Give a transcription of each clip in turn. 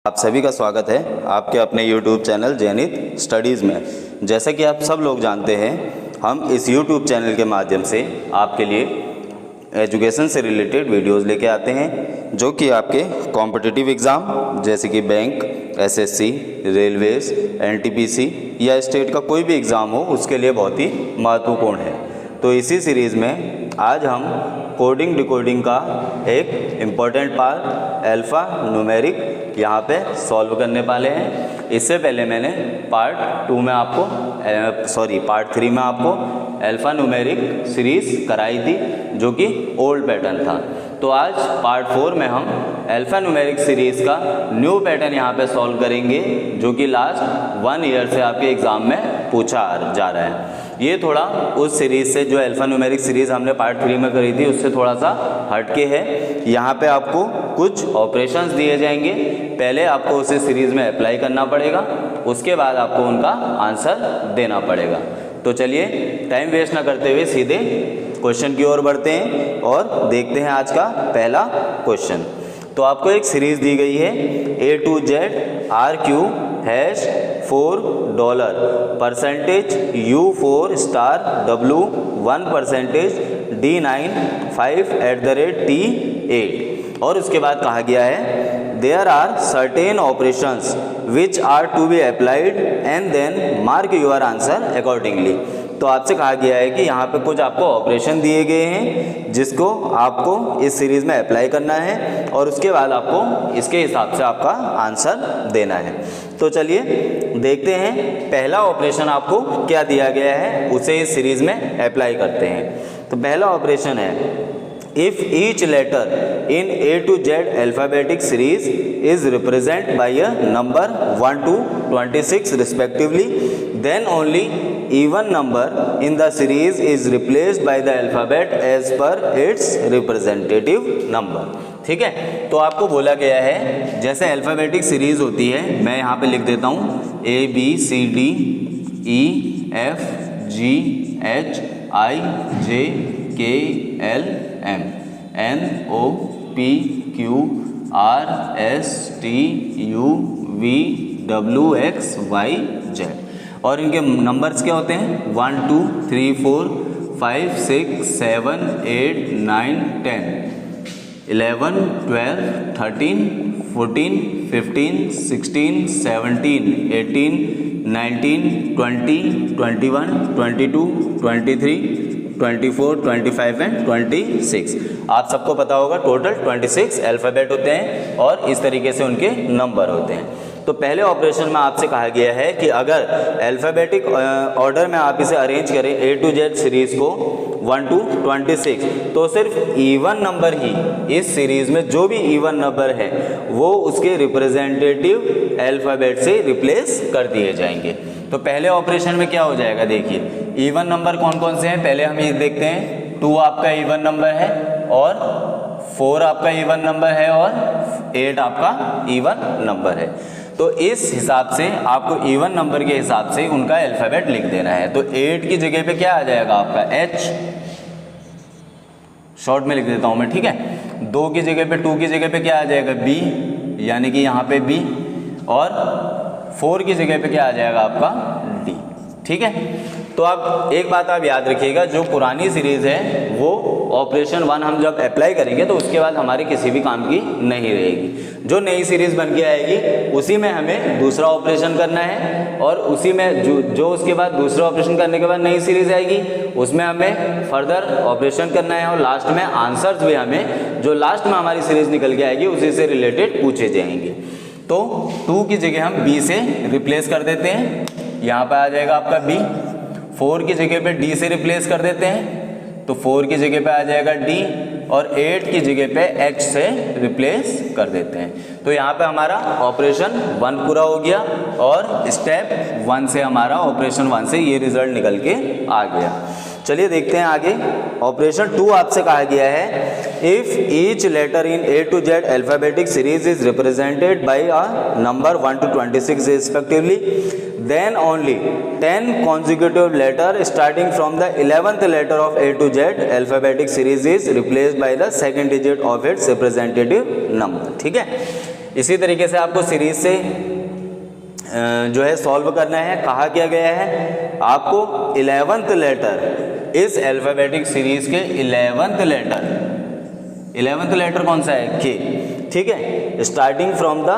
आप सभी का स्वागत है आपके अपने YouTube चैनल जैनित स्टडीज़ में। जैसा कि आप सब लोग जानते हैं, हम इस YouTube चैनल के माध्यम से आपके लिए एजुकेशन से रिलेटेड वीडियोस लेके आते हैं, जो कि आपके कॉम्पिटिटिव एग्ज़ाम जैसे कि बैंक, एसएससी, रेलवेज़, एनटीपीसी या स्टेट का कोई भी एग्ज़ाम हो उसके लिए बहुत ही महत्वपूर्ण है। तो इसी सीरीज़ में आज हम कोडिंग डिकोडिंग का एक इम्पॉर्टेंट पार्ट अल्फ़ा न्यूमेरिक यहाँ पे सॉल्व करने वाले हैं। इससे पहले मैंने पार्ट 3 में आपको अल्फ़ा न्यूमेरिक सीरीज़ कराई थी, जो कि ओल्ड पैटर्न था। तो आज पार्ट 4 में हम अल्फ़ा न्यूमेरिक सीरीज़ का न्यू पैटर्न यहाँ पे सॉल्व करेंगे, जो कि लास्ट 1 ईयर से आपके एग्ज़ाम में पूछा जा रहा है। ये थोड़ा उस सीरीज़ से, जो अल्फ़ा न्यूमेरिक सीरीज़ हमने पार्ट 3 में करी थी, उससे थोड़ा सा हटके है। यहाँ पे आपको कुछ ऑपरेशंस दिए जाएंगे, पहले आपको उसे सीरीज़ में अप्लाई करना पड़ेगा, उसके बाद आपको उनका आंसर देना पड़ेगा। तो चलिए टाइम वेस्ट ना करते हुए सीधे क्वेश्चन की ओर बढ़ते हैं और देखते हैं आज का पहला क्वेश्चन। तो आपको एक सीरीज़ दी गई है A to Z RQ hash $4 percentage U4 star W 1% D9 5 @ T8 और उसके बाद कहा गया है there are certain operations which are to be applied and then mark your answer accordingly. तो आपसे कहा गया है कि यहाँ पे कुछ आपको ऑपरेशन दिए गए हैं जिसको आपको इस सीरीज़ में अप्लाई करना है और उसके बाद आपको इसके हिसाब से आपका आंसर देना है। तो चलिए देखते हैं पहला ऑपरेशन आपको क्या दिया गया है, उसे इस सीरीज़ में अप्लाई करते हैं। तो पहला ऑपरेशन है if each letter in A to Z alphabetic series is represented by a number 1 to 26 respectively, then only even number in the series is replaced by the alphabet as per its representative number। ठीक है, तो आपको बोला गया है जैसे alphabetic series होती है, मैं यहाँ पे लिख देता हूँ ABCDEFGHIJKLM NOPQRSTUVWXYZ और इनके नंबर्स क्या होते हैं 1 2 3 4 5 6 7 8 9 10 11 12 13 14 15 16 17 18 19 20 21 22 23 24 25 एंड 26। आप सबको पता होगा टोटल 26 अल्फ़ाबेट होते हैं और इस तरीके से उनके नंबर होते हैं। तो पहले ऑपरेशन में आपसे कहा गया है कि अगर अल्फ़ाबेटिक ऑर्डर में आप इसे अरेंज करें A to Z सीरीज़ को 1 to 26, तो सिर्फ इवन नंबर ही इस सीरीज़ में जो भी इवन नंबर है वो उसके रिप्रेजेंटेटिव अल्फ़ाबेट से रिप्लेस कर दिए जाएंगे। तो पहले ऑपरेशन में क्या हो जाएगा, देखिए इवन नंबर कौन कौन से हैं, पहले हम ये देखते हैं 2 आपका इवन नंबर है और 4 आपका इवन नंबर है और 8 आपका इवन नंबर है। तो इस हिसाब से आपको इवन नंबर के हिसाब से उनका अल्फ़ाबेट लिख देना है। तो 8 की जगह पे क्या आ जाएगा आपका H, शॉर्ट में लिख देता हूँ मैं, ठीक है। 2 की जगह पे 2 की जगह पे क्या आ जाएगा B, यानी कि यहाँ पे B, और 4 की जगह पे क्या आ जाएगा आपका D, ठीक है। तो अब एक बात आप याद रखिएगा, जो पुरानी सीरीज़ है वो ऑपरेशन 1 हम जब अप्लाई करेंगे तो उसके बाद हमारी किसी भी काम की नहीं रहेगी। जो नई सीरीज़ बन के आएगी उसी में हमें दूसरा ऑपरेशन करना है और उसी में जो उसके बाद दूसरा ऑपरेशन करने के बाद नई सीरीज़ आएगी उसमें हमें फर्दर ऑपरेशन करना है और लास्ट में आंसर्स भी हमें जो लास्ट में हमारी सीरीज़ निकल के आएगी उसी से रिलेटेड पूछे जाएंगे। तो 2 की जगह हम B से रिप्लेस कर देते हैं, यहाँ पर आ जाएगा आपका B। 4 की जगह पे D से रिप्लेस कर देते हैं, तो 4 की जगह पे आ जाएगा D और 8 की जगह पे H से रिप्लेस कर देते हैं। तो यहाँ पे हमारा ऑपरेशन 1 पूरा हो गया और स्टेप 1 से हमारा ऑपरेशन 1 से ये रिजल्ट निकल के आ गया। चलिए देखते हैं आगे। ऑपरेशन 2 आपसे कहा गया है if each letter in A to Z alphabetic series is represented by a number 1 to 26 respectively, then only 10 consecutive letter starting from the 11th letter of A to Z alphabetic series is replaced by the second digit of its representative number। ठीक है, इसी तरीके से आपको series से जो है solve करना है। कहा क्या गया है आपको 11th लेटर इस अल्फाबेटिक सीरीज के 11th लेटर कौन सा है के, ठीक है। Starting from the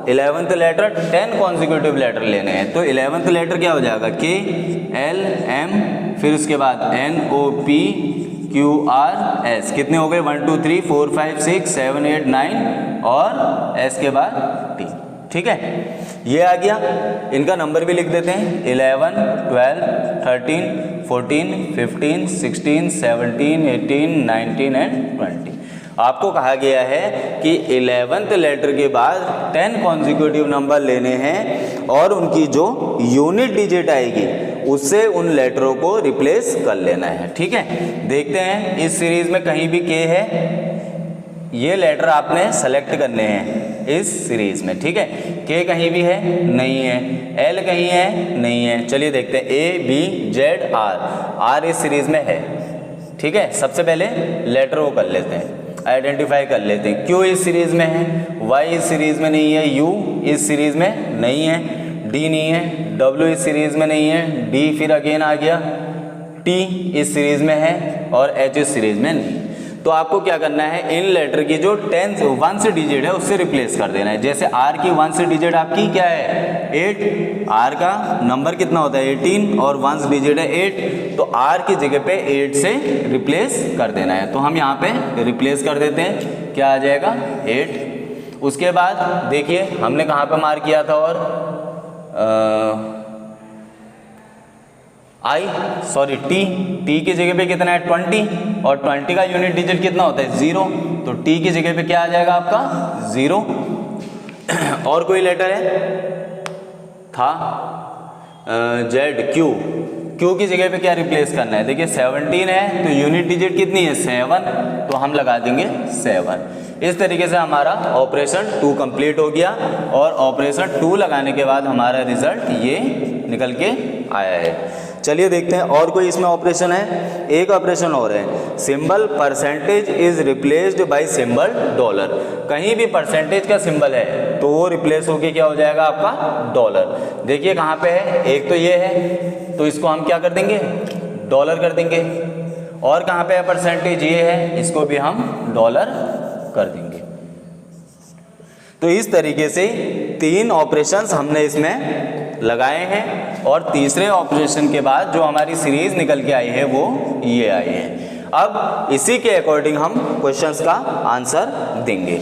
11th letter 10 consecutive letter लेने हैं। तो 11th लेटर क्या हो जाएगा के एल एम, फिर उसके बाद N O P Q R S, कितने हो गए 1 2 3 4 5 6 7 8 9 और एस के बाद टी, ठीक है। ये आ गया, इनका नंबर भी लिख देते हैं 11 12 13 14 15 16 17 18 19 एंड 20। आपको कहा गया है कि 11th लेटर के बाद 10 कॉन्जिक्यूटिव नंबर लेने हैं और उनकी जो यूनिट डिजिट आएगी उससे उन लेटरों को रिप्लेस कर लेना है, ठीक है। देखते हैं इस सीरीज में कहीं भी के है, ये लेटर आपने सेलेक्ट करने हैं इस सीरीज में, ठीक है। के कहीं भी है नहीं है, एल कहीं है नहीं है। चलिए देखते हैं A B Z R, R इस सीरीज में है, ठीक है। सबसे पहले लेटर वो कर लेते हैं, आइडेंटिफाई कर लेते हैं। क्यू इस सीरीज में है, वाई इस सीरीज में नहीं है, यू इस सीरीज में नहीं है, डी नहीं है, डब्ल्यू इस सीरीज में नहीं है, डी फिर अगेन आ गया, टी इस सीरीज में है और एच इस सीरीज में नहीं। तो आपको क्या करना है, इन लेटर की जो 1 डिजिट है उससे रिप्लेस कर देना है। जैसे आर की 1 डिजिट आपकी क्या है 8, आर का नंबर कितना होता है 18 और 1 डिजिट है 8, तो आर की जगह पे 8 से रिप्लेस कर देना है। तो हम यहाँ पे रिप्लेस कर देते हैं, क्या आ जाएगा 8। उसके बाद देखिए हमने कहाँ पे मार्क किया था, और टी की जगह पे कितना है 20 और 20 का यूनिट डिजिट कितना होता है 0, तो टी की जगह पे क्या आ जाएगा आपका 0। और कोई लेटर है था जेड क्यू की जगह पे क्या रिप्लेस करना है, देखिए 17 है तो यूनिट डिजिट कितनी है 7, तो हम लगा देंगे 7। इस तरीके से हमारा ऑपरेशन 2 कंप्लीट हो गया और ऑपरेशन 2 लगाने के बाद हमारा रिजल्ट ये निकल के आया है। चलिए देखते हैं और कोई इसमें ऑपरेशन है। एक ऑपरेशन और है, symbol percentage is replaced by symbol dollar. कहीं भी परसेंटेज का सिंबल है तो वो रिप्लेस होके क्या हो जाएगा आपका डॉलर। देखिए कहाँ पे है, एक तो ये है तो इसको हम क्या कर देंगे डॉलर कर देंगे, और कहाँ पे है परसेंटेज ये है, इसको भी हम डॉलर कर देंगे। तो इस तरीके से 3 ऑपरेशंस हमने इसमें लगाए हैं और तीसरे ऑपरेशन के बाद जो हमारी सीरीज निकल के आई है वो ये आई है। अब इसी के अकॉर्डिंग हम क्वेश्चंस का आंसर देंगे।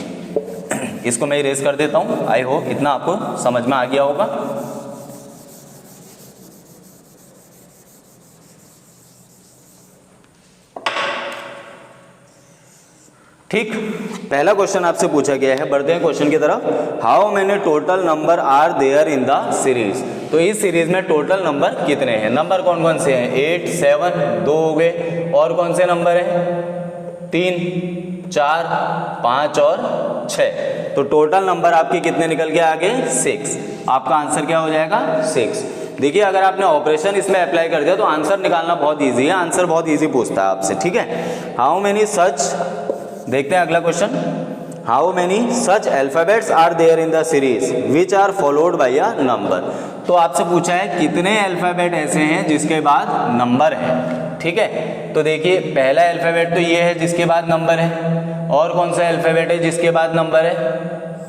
इसको मैं इरेज कर देता हूँ, आई होप इतना आपको समझ में आ गया होगा। ठीक, पहला क्वेश्चन आपसे पूछा गया है, बढ़ते हैं क्वेश्चन की तरफ। How many total number are there in the series. तो इस सीरीज में टोटल नंबर कितने हैं, नंबर कौन कौन से हैं 8 7 2 हो गए, और कौन से नंबर हैं 3 4 5 और 6। तो टोटल नंबर आपके कितने निकल के आ गए 6। आपका आंसर क्या हो जाएगा 6। देखिए अगर आपने ऑपरेशन इसमें अप्लाई कर दिया तो आंसर निकालना बहुत ईजी है, आंसर बहुत ईजी पूछता है आपसे, ठीक है। हाउ मेनी सच, देखते हैं अगला question, how many such alphabets are there in the series which are followed by a number. तो आपसे पूछा है कितने अल्फाबेट ऐसे हैं जिसके बाद नंबर है, ठीक है। तो देखिए पहला अल्फाबेट तो ये है जिसके बाद नंबर है, और कौन सा अल्फाबेट है जिसके बाद नंबर है,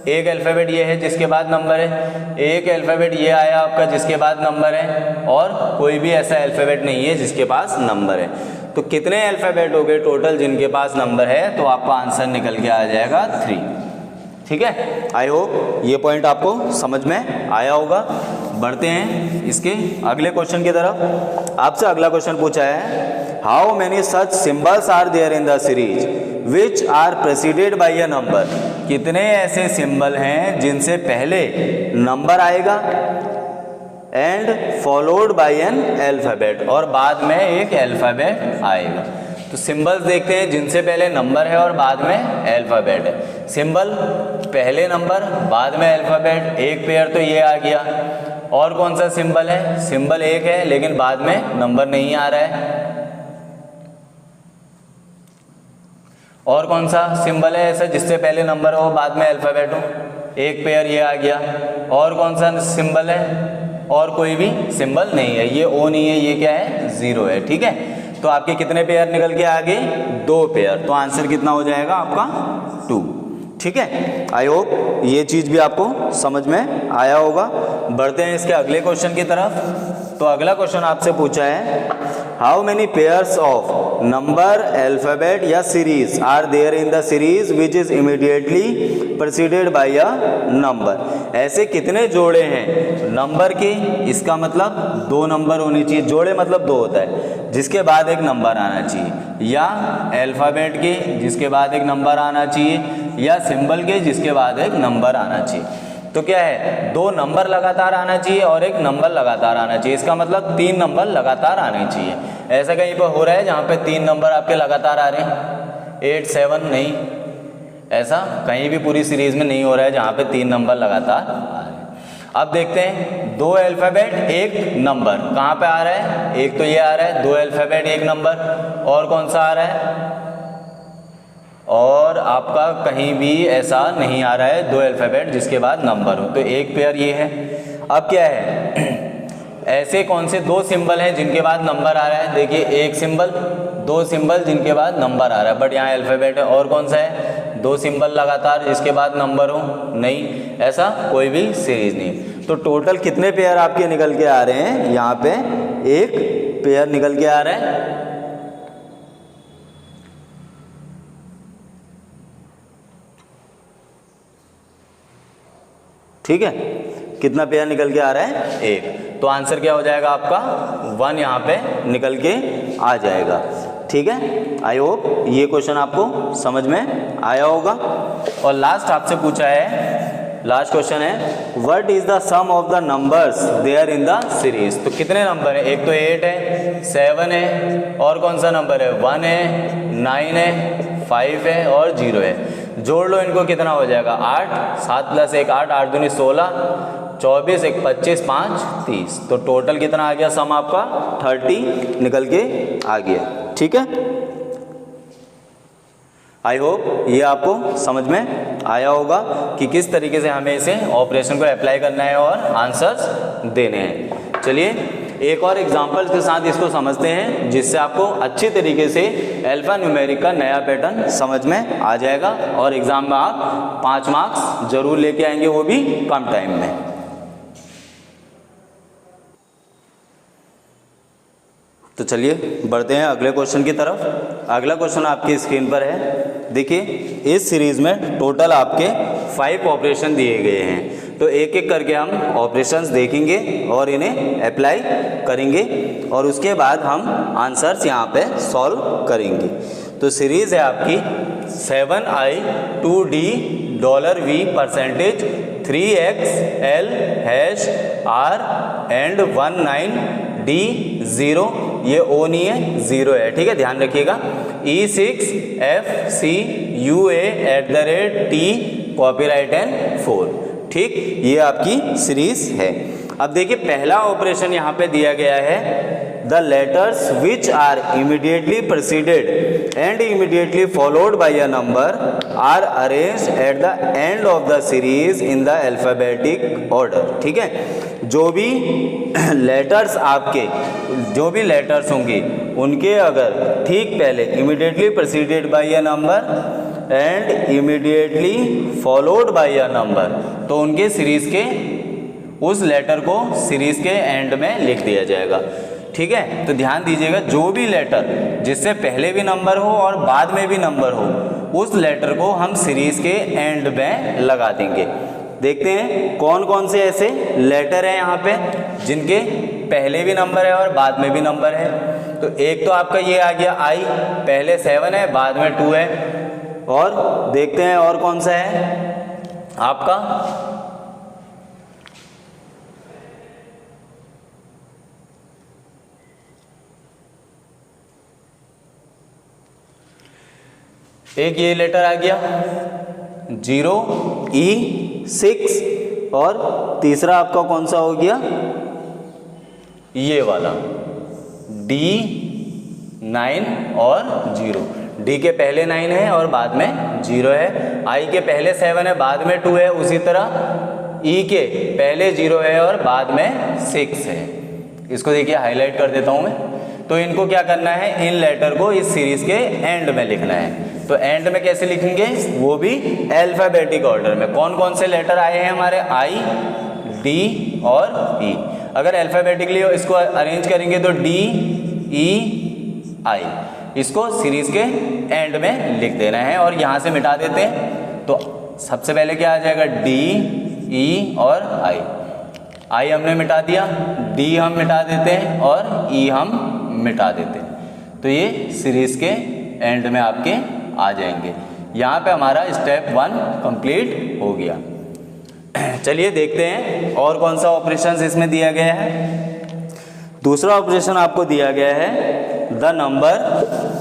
एक अल्फाबेट ये है जिसके बाद नंबर है, एक अल्फाबेट ये आया आपका जिसके बाद नंबर है, और कोई भी ऐसा अल्फाबेट नहीं है जिसके पास नंबर है। तो कितने अल्फाबेट हो गए टोटल जिनके पास नंबर है, तो आपका आंसर निकल के आ जाएगा 3, ठीक है। आई होप ये पॉइंट आपको समझ में आया होगा। बढ़ते हैं इसके अगले क्वेश्चन की तरफ। आपसे अगला क्वेश्चन पूछा है, how many such symbols are there in the series which are preceded by a number. कितने ऐसे सिंबल हैं जिनसे पहले नंबर आएगा and followed by an alphabet, और बाद में एक अल्फाबेट आएगा। तो सिंबल्स देखते हैं जिनसे पहले नंबर है और बाद में अल्फाबेट है। सिंबल पहले नंबर बाद में अल्फाबेट, एक पेयर तो ये आ गया। और कौन सा सिंबल है, सिंबल एक है लेकिन बाद में नंबर नहीं आ रहा है। और कौन सा सिंबल है ऐसा जिससे पहले नंबर हो बाद में अल्फाबेट हो, एक पेयर ये आ गया, और कौन सा सिंबल है, और कोई भी सिंबल नहीं है, ये ओ नहीं है, ये क्या है, 0 है। ठीक है, तो आपके कितने पेयर निकल के आ गए, 2 पेयर। तो आंसर कितना हो जाएगा आपका 2। ठीक है, आई होप ये चीज़ भी आपको समझ में आया होगा। बढ़ते हैं इसके अगले क्वेश्चन की तरफ। तो अगला क्वेश्चन आपसे पूछा है, how many pairs of number, alphabet या series are there in the series which is immediately preceded by a number. ऐसे कितने जोड़े हैं नंबर के, इसका मतलब 2 नंबर होने चाहिए, जोड़े मतलब 2 होता है, जिसके बाद एक नंबर आना चाहिए, या अल्फाबेट के जिसके बाद एक नंबर आना चाहिए, या सिंबल के जिसके बाद एक नंबर आना चाहिए। तो क्या है, 2 नंबर लगातार आना चाहिए और एक नंबर लगातार आना चाहिए, इसका मतलब 3 नंबर लगातार आने चाहिए। ऐसा कहीं पर हो रहा है जहाँ पे 3 नंबर आपके लगातार आ रहे हैं, 8 7 नहीं, ऐसा कहीं भी पूरी सीरीज में नहीं हो रहा है जहाँ पे 3 नंबर लगातार आ रहे हैं। अब देखते हैं 2 अल्फ़ाबेट 1 नंबर कहाँ पे आ रहा है, एक तो ये आ रहा है 2 अल्फ़ाबेट 1 नंबर, और कौन सा आ रहा है, और आपका कहीं भी ऐसा नहीं आ रहा है 2 अल्फ़ाबेट जिसके बाद नंबर हो, तो एक पेयर ये है। अब क्या है, ऐसे कौन से 2 सिंबल हैं जिनके बाद नंबर आ रहा है, देखिए एक सिंबल, 2 सिंबल जिनके बाद नंबर आ रहा है, बट यहाँ अल्फ़ाबेट है, और कौन सा है, 2 सिंबल लगातार जिसके बाद नंबर हो, नहीं, ऐसा कोई भी सीरीज नहीं। तो टोटल कितने पेयर आपके निकल के आ रहे हैं, यहाँ पे एक पेयर निकल के आ रहा है। ठीक है, कितना पेयर निकल के आ रहा है, 1। तो आंसर क्या हो जाएगा आपका 1 यहाँ पे निकल के आ जाएगा। ठीक है, आई होप ये क्वेश्चन आपको समझ में आया होगा। और लास्ट आपसे पूछा है, लास्ट क्वेश्चन है, what is the sum of the numbers there in the series. तो कितने नंबर है, एक तो 8 है, 7 है, और कौन सा नंबर है, 1 है, 9 है, 5 है और 0 है। जोड़ लो इनको, कितना हो जाएगा 8, 7 + 1 8, 8 दूनी 16, 24 1 25 5 30। तो टोटल कितना आ गया सम आपका 30 निकल के आ गया। ठीक है, आई होप ये आपको समझ में आया होगा कि किस तरीके से हमें इसे ऑपरेशन को अप्लाई करना है और आंसर्स देने हैं। चलिए एक और एग्जांपल के साथ इसको समझते हैं, जिससे आपको अच्छी तरीके से अल्फा न्यूमेरिक का नया पैटर्न समझ में आ जाएगा और एग्जाम में आप 5 मार्क्स जरूर लेके आएंगे, वो भी कम टाइम में। तो चलिए बढ़ते हैं अगले क्वेश्चन की तरफ। अगला क्वेश्चन आपकी स्क्रीन पर है, देखिए इस सीरीज में टोटल आपके 5 ऑपरेशन दिए गए हैं। तो एक एक करके हम ऑपरेशंस देखेंगे और इन्हें अप्लाई करेंगे और उसके बाद हम आंसर्स यहाँ पे सॉल्व करेंगे। तो सीरीज है आपकी 7i $2d $v % 3xl #r and 19d0, ये ओ नहीं है 0 है। ठीक है, ध्यान रखिएगा। E6FCUA @ T copyright and 4। ठीक, ये आपकी सीरीज है। अब देखिए पहला ऑपरेशन यहाँ पे दिया गया है, the letters which are immediately preceded and immediately followed by a number are arranged at the end of the series in the alphabetic order. ठीक है, जो भी लेटर्स आपके जो भी लेटर्स होंगे उनके अगर ठीक पहले immediately preceded by a number and immediately followed by a number, तो उनके सीरीज के उस लेटर को सीरीज के एंड में लिख दिया जाएगा। ठीक है, तो ध्यान दीजिएगा, जो भी लेटर जिससे पहले भी नंबर हो और बाद में भी नंबर हो, उस लेटर को हम सीरीज के एंड में लगा देंगे। देखते हैं कौन कौन से ऐसे लेटर हैं यहाँ पे जिनके पहले भी नंबर है और बाद में भी नंबर है। तो एक तो आपका ये आ गया आई, पहले 7 है बाद में 2 है। और देखते हैं और कौन सा है आपका एक ये लेटर आ गया 0 E6 और तीसरा आपका कौन सा हो गया ये वाला D9 और 0। डी के पहले 9 है और बाद में 0 है, आई के पहले 7 है बाद में 2 है, उसी तरह ई के पहले 0 है और बाद में 6 है। इसको देखिए हाईलाइट कर देता हूँ मैं। तो इनको क्या करना है, इन लेटर को इस सीरीज के एंड में लिखना है। तो एंड में कैसे लिखेंगे, वो भी अल्फाबेटिक ऑर्डर में। कौन कौन से लेटर आए हैं हमारे, आई, डी और ई। अगर अल्फाबेटिकली इसको अरेंज करेंगे तो डी, ई, आई, इसको सीरीज के एंड में लिख देना है और यहाँ से मिटा देते हैं। तो सबसे पहले क्या आ जाएगा, डी, ई और आई हमने मिटा दिया, डी हम मिटा देते हैं और ई हम मिटा देते हैं। तो ये सीरीज के एंड में आपके आ जाएंगे। यहाँ पे हमारा स्टेप 1 कंप्लीट हो गया। चलिए देखते हैं और कौन सा ऑपरेशन इसमें दिया गया है। दूसरा ऑपरेशन आपको दिया गया है, the number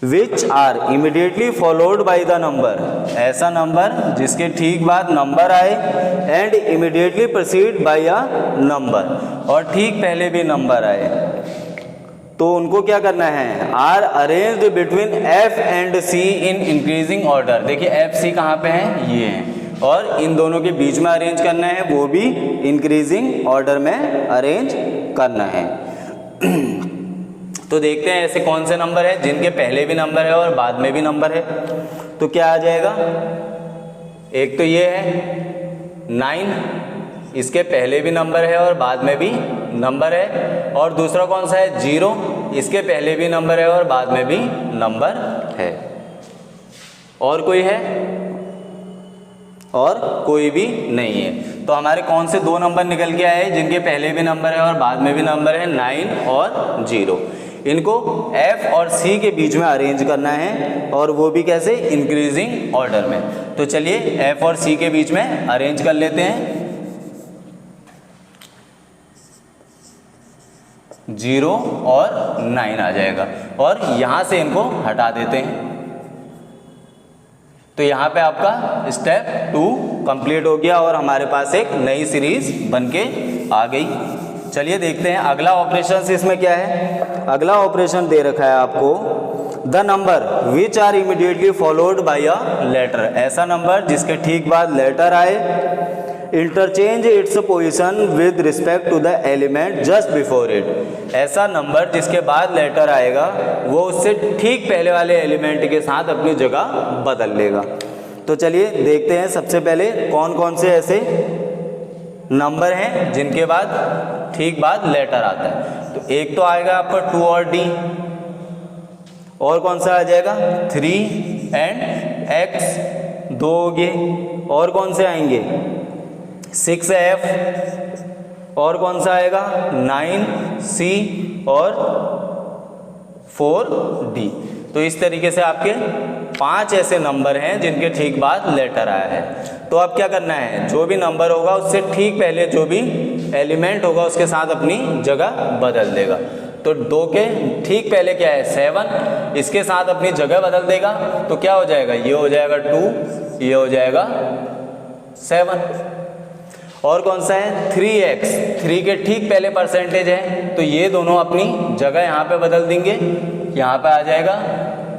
which are immediately followed by the number, ऐसा नंबर जिसके ठीक बाद नंबर आए, and immediately proceed by a number, और ठीक पहले भी नंबर आए, तो उनको क्या करना है, are arranged between F and C in increasing order. देखिए एफ सी कहाँ पे है, ये है, और इन दोनों के बीच में अरेंज करना है, वो भी इंक्रीजिंग ऑर्डर में अरेंज करना है। तो देखते हैं ऐसे कौन से नंबर है जिनके पहले भी नंबर है और बाद में भी नंबर है। तो क्या आ जाएगा, एक तो ये है 9, इसके पहले भी नंबर है और बाद में भी नंबर है, और दूसरा कौन सा है 0, इसके पहले भी नंबर है और बाद में भी नंबर है। और कोई है, और कोई भी नहीं है। तो हमारे कौन से 2 नंबर निकल के आए जिनके पहले भी नंबर है और बाद में भी नंबर है, 9 और 0। इनको F और C के बीच में अरेंज करना है, और वो भी कैसे, इंक्रीजिंग ऑर्डर में। तो चलिए F और C के बीच में अरेंज कर लेते हैं। 0 और 9 आ जाएगा, और यहाँ से इनको हटा देते हैं। तो यहाँ पे आपका स्टेप 2 कंप्लीट हो गया और हमारे पास एक नई सीरीज बनके आ गई। चलिए देखते हैं अगला ऑपरेशन इसमें क्या है। अगला ऑपरेशन दे रखा है आपको, the number which are immediately followed by a letter, ऐसा नंबर जिसके ठीक बाद लेटर आए, interchange its position with respect to the element just before it, ऐसा नंबर जिसके बाद लेटर आएगा वो उससे ठीक पहले वाले एलिमेंट के साथ अपनी जगह बदल लेगा। तो चलिए देखते हैं सबसे पहले कौन कौन से ऐसे नंबर हैं जिनके बाद ठीक बाद लेटर आता है। तो एक तो आएगा आपका 2 और D, और कौन सा आ जाएगा 3 एंड X, 2 हो गए, और कौन से आएंगे 6F, और कौन सा आएगा 9C और 4D। तो इस तरीके से आपके 5 ऐसे नंबर हैं जिनके ठीक बाद लेटर आया है। तो अब क्या करना है, जो भी नंबर होगा उससे ठीक पहले जो भी एलिमेंट होगा उसके साथ अपनी जगह बदल देगा। तो 2 के ठीक पहले क्या है 7, इसके साथ अपनी जगह बदल देगा। तो क्या हो जाएगा, ये हो जाएगा 2, ये हो जाएगा 7। और कौन सा है 3x, 3 के ठीक पहले परसेंटेज है, तो ये दोनों अपनी जगह यहाँ पे बदल देंगे। यहाँ पे आ जाएगा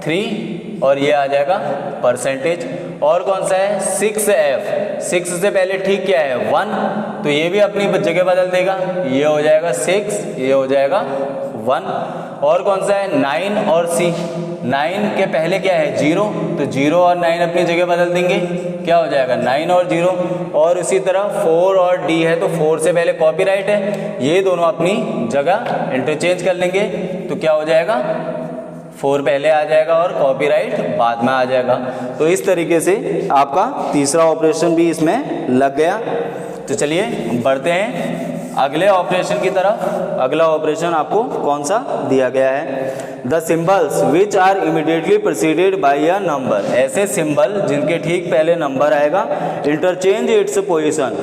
3 और ये आ जाएगा परसेंटेज। और कौन सा है 6F, 6 से पहले ठीक क्या है 1, तो ये भी अपनी जगह बदल देगा, ये हो जाएगा 6, ये हो जाएगा 1। और कौन सा है 9 और C, 9 के पहले क्या है 0, तो 0 और 9 अपनी जगह बदल देंगे, क्या हो जाएगा 9 और 0। और उसी तरह 4 और D है, तो 4 से पहले कॉपीराइट है, ये दोनों अपनी जगह इंटरचेंज कर लेंगे। तो क्या हो जाएगा 4 पहले आ जाएगा और कॉपीराइट बाद में आ जाएगा। तो इस तरीके से आपका तीसरा ऑपरेशन भी इसमें लग गया। तो चलिए बढ़ते हैं अगले ऑपरेशन की तरफ। अगला ऑपरेशन आपको कौन सा दिया गया है, the symbols which are immediately preceded by a number, ऐसे सिंबल जिनके ठीक पहले नंबर आएगा, interchange its position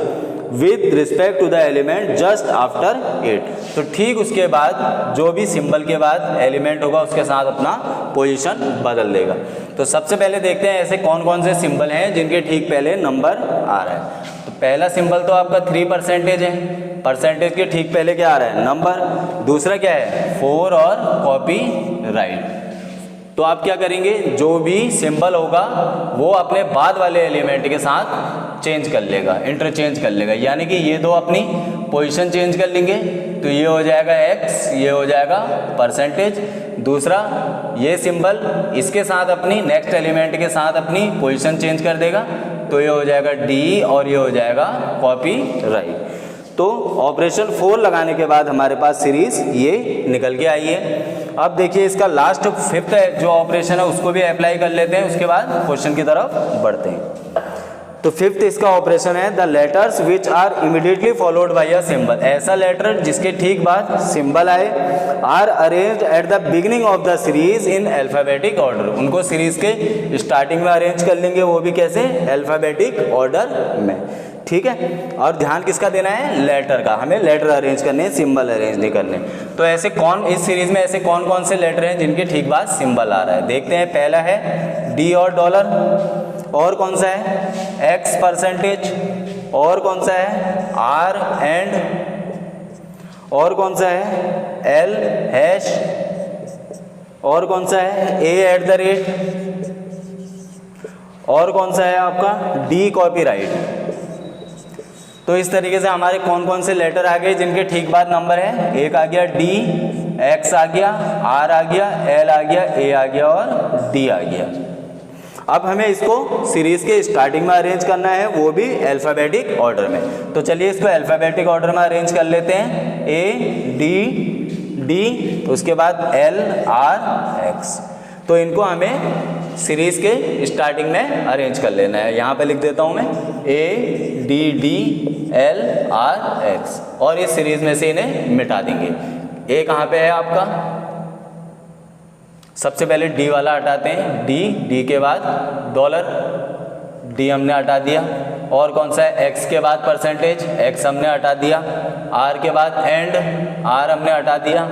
with respect to the element just after it, तो ठीक उसके बाद जो भी सिंबल के बाद एलिमेंट होगा उसके साथ अपना पोजीशन बदल देगा। तो सबसे पहले देखते हैं ऐसे कौन कौन से सिंबल हैं जिनके ठीक पहले नंबर आ रहा है। तो पहला सिंबल तो आपका 3% है, परसेंटेज के ठीक पहले क्या आ रहा है नंबर। दूसरा क्या है 4 और कॉपी राइट, तो आप क्या करेंगे, जो भी सिंबल होगा वो अपने बाद वाले एलिमेंट के साथ चेंज कर लेगा, इंटरचेंज कर लेगा। यानी कि ये दो अपनी पोजीशन चेंज कर लेंगे, तो ये हो जाएगा x, ये हो जाएगा परसेंटेज। दूसरा ये सिंबल इसके साथ अपनी नेक्स्ट एलिमेंट के साथ अपनी पोजीशन चेंज कर देगा, तो ये हो जाएगा d और ये हो जाएगा कॉपीराइट। तो ऑपरेशन 4 लगाने के बाद हमारे पास सीरीज ये निकल के आई है। अब देखिए इसका लास्ट 5th जो ऑपरेशन है उसको भी अप्लाई कर लेते हैं, उसके बाद क्वेश्चन की तरफ बढ़ते हैं। तो 5th इसका ऑपरेशन है the letters which are immediately followed by a symbol. ऐसा लेटर जिसके ठीक बाद सिंबल आए, are arranged at the beginning of the series in alphabetic order. उनको सीरीज के स्टार्टिंग में अरेंज कर लेंगे, वो भी कैसे, अल्फाबेटिक ऑर्डर में। ठीक है, और ध्यान किसका देना है, लेटर का। हमें लेटर अरेंज करने हैं, सिंबल अरेंज नहीं करने। तो ऐसे कौन, इस सीरीज में ऐसे कौन कौन से लेटर हैं जिनके ठीक बाद सिंबल आ रहा है, देखते हैं। पहला है डी और डॉलर, और कौन सा है एक्स परसेंटेज, और कौन सा है आर एंड, और कौन सा है एल हैश, और कौन सा है ए एट द रेट, और कौन सा है आपका डी कॉपीराइट। तो इस तरीके से हमारे कौन कौन से लेटर आ गए जिनके ठीक बाद नंबर है, एक आ गया डी, एक्स आ गया, आर आ गया, एल आ गया, ए आ गया और डी आ गया। अब हमें इसको सीरीज के स्टार्टिंग में अरेंज करना है, वो भी अल्फाबेटिक ऑर्डर में। तो चलिए इसको अल्फाबेटिक ऑर्डर में अरेंज कर लेते हैं, ए डी डी, उसके बाद एल आर एक्स। तो इनको हमें सीरीज के स्टार्टिंग में अरेंज कर लेना है। यहाँ पे लिख देता हूँ मैं A D D L R x, और इस सीरीज में से इन्हें मिटा देंगे। ए कहाँ पे है आपका, सबसे पहले डी वाला हटाते हैं, डी, डी के बाद डॉलर, डी हमने हटा दिया। और कौन सा है एक्स के बाद परसेंटेज, एक्स हमने हटा दिया। आर के बाद एंड, आर हमने हटा दिया।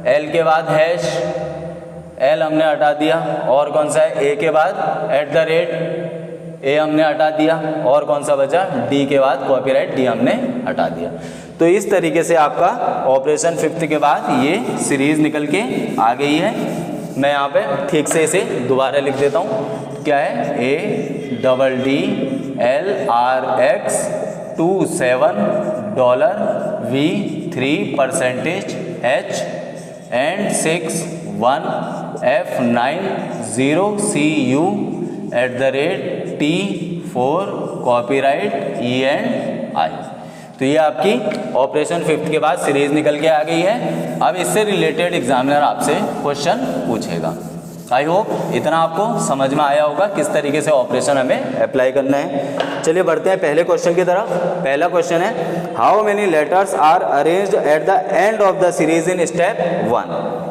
एल के बाद हैश, एल हमने हटा दिया। और कौन सा है ए के बाद एट द रेट, ए हमने हटा दिया। और कौन सा बचा, डी के बाद कॉपीराइट, डी हमने हटा दिया। तो इस तरीके से आपका ऑपरेशन 5th के बाद ये सीरीज निकल के आ गई है। मैं यहाँ पे ठीक से इसे दोबारा लिख देता हूँ, क्या है A double D L R X 27 dollar V 3 percentage H and 6 1 F 9 0 C U at the rate T 4 copyright E and I। तो ये आपकी ऑपरेशन 5th के बाद सीरीज निकल के आ गई है। अब इससे रिलेटेड एग्जामिनर आपसे क्वेश्चन पूछेगा। आई होप इतना आपको समझ में आया होगा किस तरीके से ऑपरेशन हमें अप्लाई करना है। चलिए बढ़ते हैं पहले क्वेश्चन की तरफ। पहला क्वेश्चन है how many letters are arranged at the end of the series in step 1।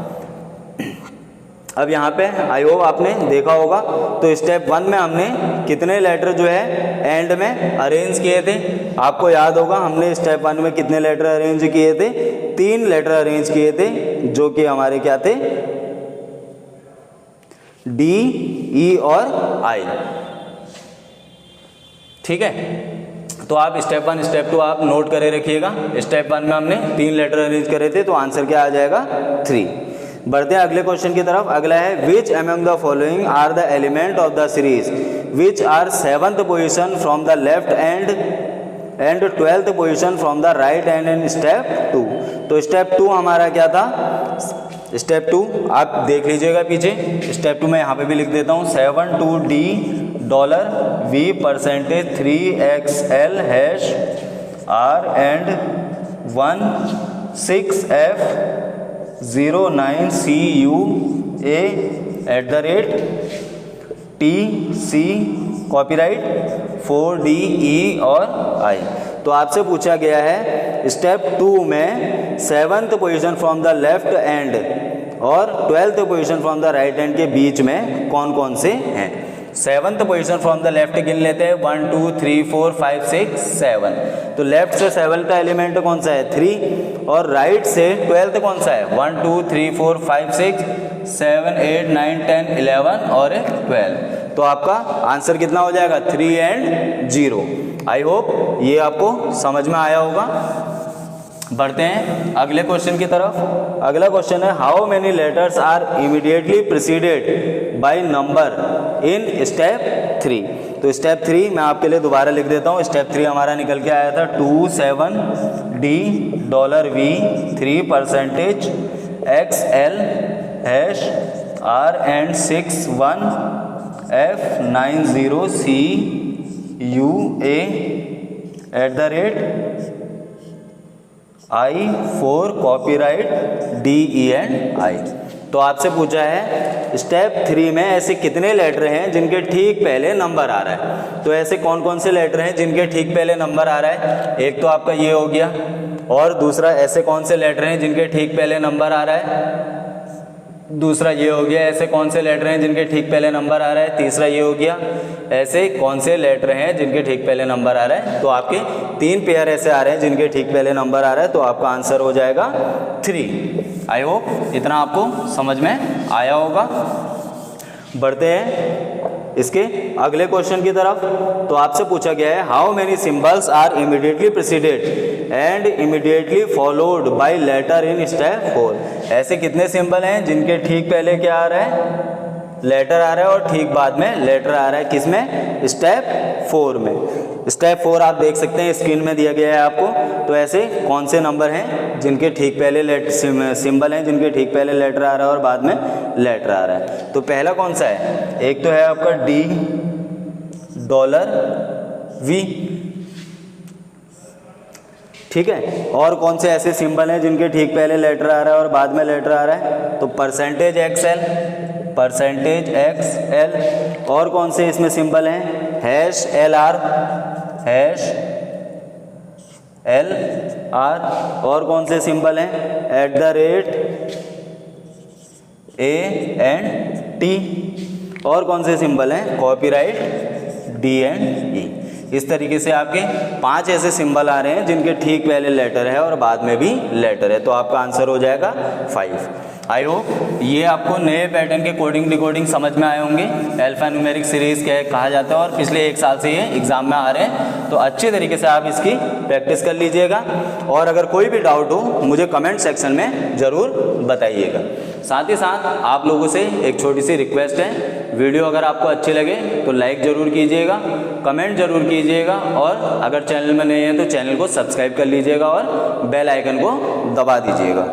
अब यहाँ पे आई होप आपने देखा होगा, तो स्टेप 1 में हमने कितने लेटर जो है एंड में अरेंज किए थे। आपको याद होगा हमने स्टेप 1 में कितने लेटर अरेंज किए थे, 3 लेटर अरेंज किए थे, जो कि हमारे क्या थे, डी, ई और आई। ठीक है, तो आप स्टेप 1 स्टेप 2 आप नोट करे रखिएगा। स्टेप 1 में हमने 3 लेटर अरेंज करे थे, तो आंसर क्या आ जाएगा 3। बढ़ते हैं अगले क्वेश्चन की तरफ। अगला है which among the following are the element of the series which are 7th position from the left end 12th position from the right end in step 2। तो स्टेप 2 हमारा क्या था, स्टेप 2 आप देख लीजिएगा पीछे। स्टेप 2 मैं यहाँ पे भी लिख देता हूँ 7 2 D dollar V percentage 3 XL hash R and 1 6 F 09 CU A at the rate TC copyright 4 D E और I। तो आपसे पूछा गया है स्टेप 2 में 7th position from the left and और 12th position from the right and के बीच में कौन कौन से हैं। 7th position from the left गिन लेते हैं 1 2 3 4 5 6 7। तो लेफ्ट से 7 का एलिमेंट कौन सा है 3, और राइट से 12th कौन सा है 1 2 3 4 5 6 7 8 9 10 11 और 12। तो आपका आंसर कितना हो जाएगा 3 एंड 0। आई होप ये आपको समझ में आया होगा। बढ़ते हैं अगले क्वेश्चन की तरफ। अगला क्वेश्चन है how many letters are immediately preceded by number in step 3। तो स्टेप 3 मैं आपके लिए दोबारा लिख देता हूँ। स्टेप 3 हमारा निकल के आया था 27D $V 3% XL #R & 61 F90CUA @I4 copyright DE&I। तो आपसे पूछा है स्टेप 3 में ऐसे कितने लेटर हैं जिनके ठीक पहले नंबर आ रहा है। तो ऐसे कौन कौन से लेटर हैं जिनके ठीक पहले नंबर आ रहा है। एक तो आपका ये हो गया, और दूसरा ऐसे कौन से लेटर हैं जिनके ठीक पहले नंबर आ रहा है। दूसरा ये हो गया ऐसे कौन से लेटर हैं जिनके ठीक पहले नंबर आ रहा है। तीसरा ये हो गया ऐसे कौन से लेटर हैं जिनके ठीक पहले नंबर आ रहा है। तो आपके 3 पेयर ऐसे आ रहे हैं जिनके ठीक पहले नंबर आ रहा है। तो आपका आंसर हो जाएगा 3। आई होप इतना आपको समझ में आया होगा। बढ़ते हैं इसके अगले क्वेश्चन की तरफ। तो आपसे पूछा गया है how many symbols are immediately preceded and immediately followed by letter in step 4। ऐसे कितने सिंबल हैं जिनके ठीक पहले क्या आ रहा है, लेटर आ रहा है, और ठीक बाद में लेटर आ रहा है। किसमें, स्टेप 4 में। स्टेप 4 आप देख सकते हैं स्क्रीन में दिया गया है आपको। तो ऐसे कौन से नंबर हैं जिनके ठीक पहले सिंबल हैं जिनके ठीक पहले लेटर आ रहा है और बाद में लेटर आ रहा है। तो पहला कौन सा है, एक तो है आपका D $V, ठीक है। और कौन से ऐसे सिंबल हैं जिनके ठीक पहले लेटर आ रहा है और बाद में लेटर आ रहा है। तो %XL, %XL। और कौन से इसमें सिंबल हैं, #LR, #LR। और कौन से सिंबल हैं, @A&T। और कौन से सिंबल हैं, कॉपीराइट D&E। इस तरीके से आपके 5 ऐसे सिंबल आ रहे हैं जिनके ठीक पहले लेटर है और बाद में भी लेटर है। तो आपका आंसर हो जाएगा 5। आई होप ये आपको नए पैटर्न के कोडिंग डिकोडिंग समझ में आए होंगे। अल्फान्यूमेरिक सीरीज़ क्या कहा जाता है और पिछले 1 साल से ये एग्ज़ाम में आ रहे हैं। तो अच्छे तरीके से आप इसकी प्रैक्टिस कर लीजिएगा, और अगर कोई भी डाउट हो मुझे कमेंट सेक्शन में ज़रूर बताइएगा। साथ ही साथ आप लोगों से एक छोटी सी रिक्वेस्ट है, वीडियो अगर आपको अच्छी लगे तो लाइक ज़रूर कीजिएगा, कमेंट ज़रूर कीजिएगा, और अगर चैनल में नए हैं तो चैनल को सब्सक्राइब कर लीजिएगा और बेल आइकन को दबा दीजिएगा।